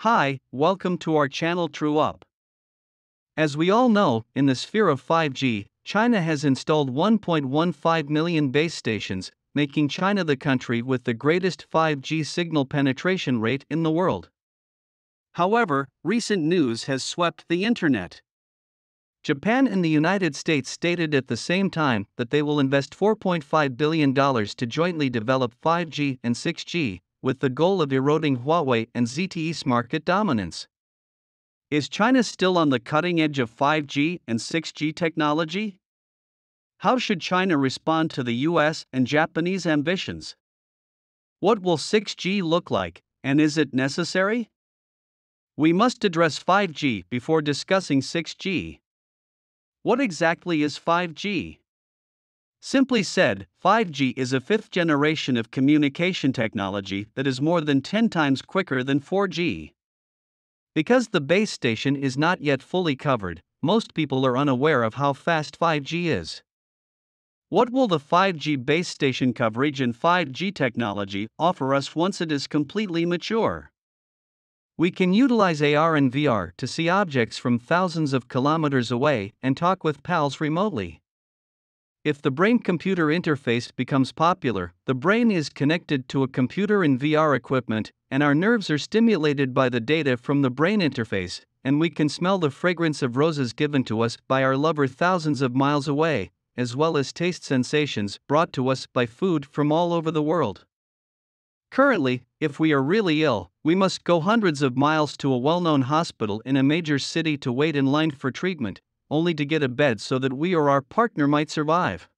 Hi, welcome to our channel True Up. As we all know, in the sphere of 5G, China has installed 1.15 million base stations, making China the country with the greatest 5G signal penetration rate in the world. However, recent news has swept the internet. Japan and the United States stated at the same time that they will invest $4.5 billion to jointly develop 5G and 6G, with the goal of eroding Huawei and ZTE's market dominance. Is China still on the cutting edge of 5G and 6G technology? How should China respond to the US and Japanese ambitions? What will 6G look like, and is it necessary? We must address 5G before discussing 6G. What exactly is 5G? Simply said, 5G is a fifth generation of communication technology that is more than 10 times quicker than 4G. Because the base station is not yet fully covered, most people are unaware of how fast 5G is. What will the 5G base station coverage and 5G technology offer us once it is completely mature? We can utilize AR and VR to see objects from thousands of kilometers away and talk with pals remotely. If the brain-computer interface becomes popular, the brain is connected to a computer and VR equipment, and our nerves are stimulated by the data from the brain interface, and we can smell the fragrance of roses given to us by our lover thousands of miles away, as well as taste sensations brought to us by food from all over the world. Currently, if we are really ill, we must go hundreds of miles to a well-known hospital in a major city to wait in line for treatment, only to get a bed so that we or our partner might survive.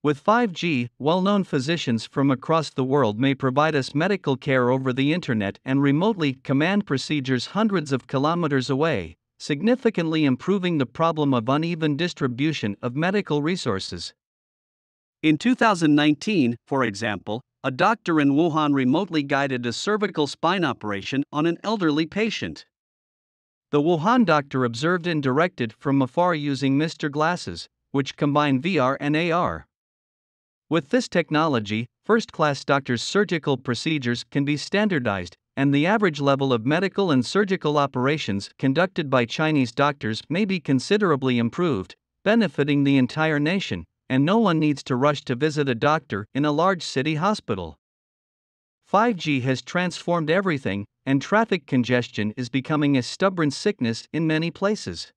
With 5G, well-known physicians from across the world may provide us medical care over the internet and remotely command procedures hundreds of kilometers away, significantly improving the problem of uneven distribution of medical resources. In 2019, for example, a doctor in Wuhan remotely guided a cervical spine operation on an elderly patient. The Wuhan doctor observed and directed from afar using Mr. Glasses, which combine VR and AR. With this technology, first-class doctors' surgical procedures can be standardized, and the average level of medical and surgical operations conducted by Chinese doctors may be considerably improved, benefiting the entire nation, and no one needs to rush to visit a doctor in a large city hospital. 5G has transformed everything, and traffic congestion is becoming a stubborn sickness in many places.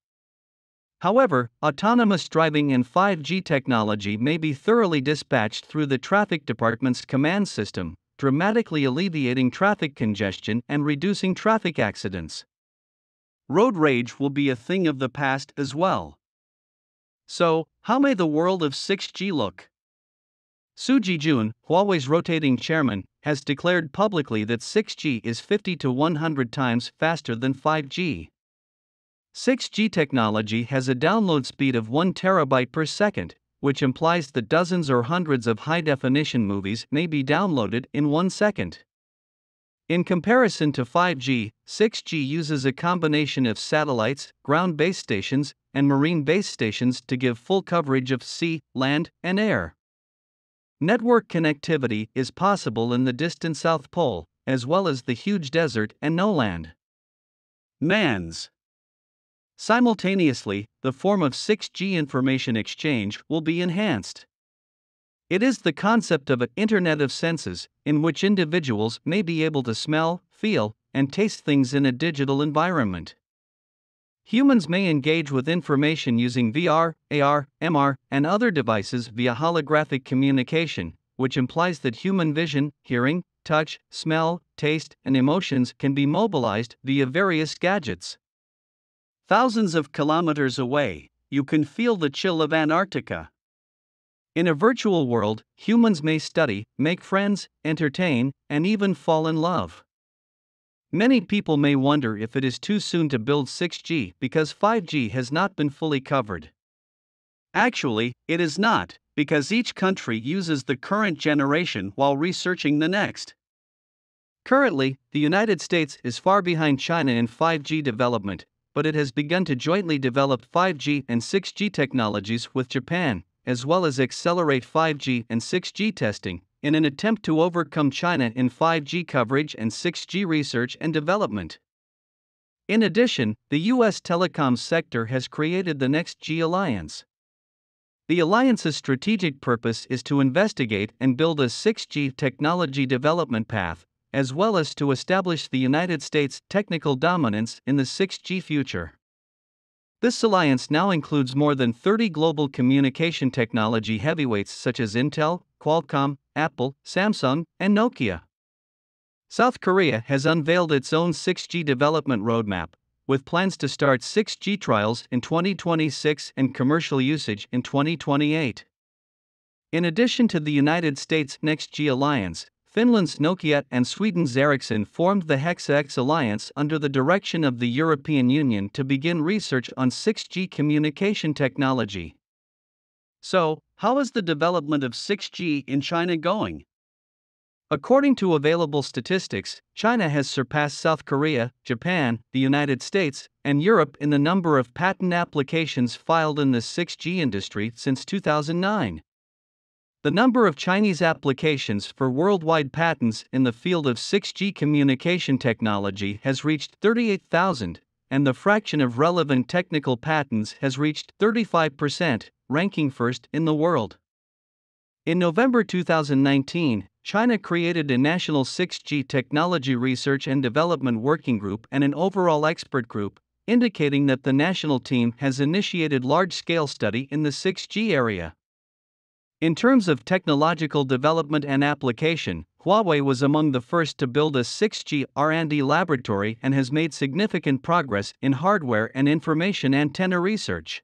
However, autonomous driving and 5G technology may be thoroughly dispatched through the traffic department's command system, dramatically alleviating traffic congestion and reducing traffic accidents. Road rage will be a thing of the past as well. So, how may the world of 6G look? Su Jijun, Huawei's rotating chairman, has declared publicly that 6G is 50 to 100 times faster than 5G. 6G technology has a download speed of 1 terabyte per second, which implies that dozens or hundreds of high-definition movies may be downloaded in 1 second. In comparison to 5G, 6G uses a combination of satellites, ground base stations, and marine base stations to give full coverage of sea, land, and air. Network connectivity is possible in the distant South Pole, as well as the huge desert and no land. Simultaneously, the form of 6G information exchange will be enhanced. It is the concept of an Internet of Senses, in which individuals may be able to smell, feel, and taste things in a digital environment. Humans may engage with information using VR, AR, MR, and other devices via holographic communication, which implies that human vision, hearing, touch, smell, taste, and emotions can be mobilized via various gadgets. Thousands of kilometers away, you can feel the chill of Antarctica. In a virtual world, humans may study, make friends, entertain, and even fall in love. Many people may wonder if it is too soon to build 6G because 5G has not been fully covered. Actually, it is not, because each country uses the current generation while researching the next. Currently, the United States is far behind China in 5G development, but it has begun to jointly develop 5G and 6G technologies with Japan, as well as accelerate 5G and 6G testing, in an attempt to overcome China in 5G coverage and 6G research and development. In addition, the U.S. telecom sector has created the Next G Alliance. The alliance's strategic purpose is to investigate and build a 6G technology development path, as well as to establish the United States' technical dominance in the 6G future. This alliance now includes more than 30 global communication technology heavyweights such as Intel, Qualcomm, Apple, Samsung, and Nokia. South Korea has unveiled its own 6G development roadmap, with plans to start 6G trials in 2026 and commercial usage in 2028. In addition to the United States' Next G Alliance, Finland's Nokia and Sweden's Ericsson formed the Hexa-X Alliance under the direction of the European Union to begin research on 6G communication technology. So, how is the development of 6G in China going? According to available statistics, China has surpassed South Korea, Japan, the United States, and Europe in the number of patent applications filed in the 6G industry since 2009. The number of Chinese applications for worldwide patents in the field of 6G communication technology has reached 38,000, and the fraction of relevant technical patents has reached 35%, ranking first in the world. In November 2019, China created a national 6G technology research and development working group and an overall expert group, indicating that the national team has initiated large-scale study in the 6G area. In terms of technological development and application, Huawei was among the first to build a 6G R&D laboratory and has made significant progress in hardware and information antenna research.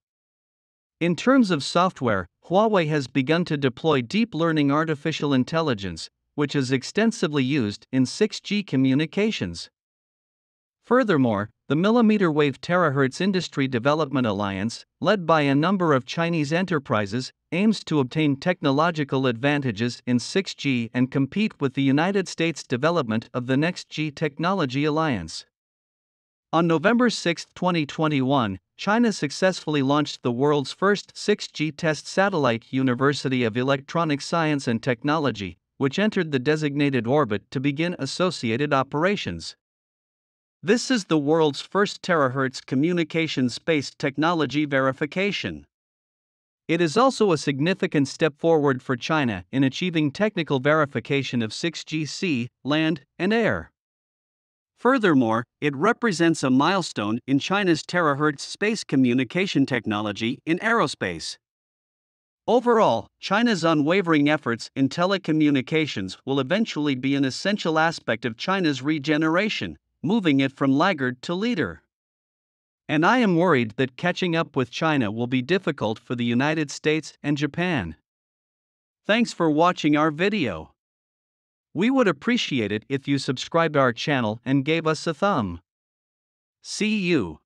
In terms of software, Huawei has begun to deploy deep learning artificial intelligence, which is extensively used in 6G communications. Furthermore, the Millimeter Wave Terahertz Industry Development Alliance, led by a number of Chinese enterprises, aims to obtain technological advantages in 6G and compete with the United States' development of the Next G Technology Alliance. On November 6, 2021, China successfully launched the world's first 6G test satellite, University of Electronic Science and Technology, which entered the designated orbit to begin associated operations. This is the world's first terahertz communication space technology verification. It is also a significant step forward for China in achieving technical verification of 6G sea, land, and air. Furthermore, it represents a milestone in China's terahertz space communication technology in aerospace. Overall, China's unwavering efforts in telecommunications will eventually be an essential aspect of China's regeneration, moving it from laggard to leader. And I am worried that catching up with China will be difficult for the United States and Japan. Thanks for watching our video. We would appreciate it if you subscribed our channel and gave us a thumb. See you.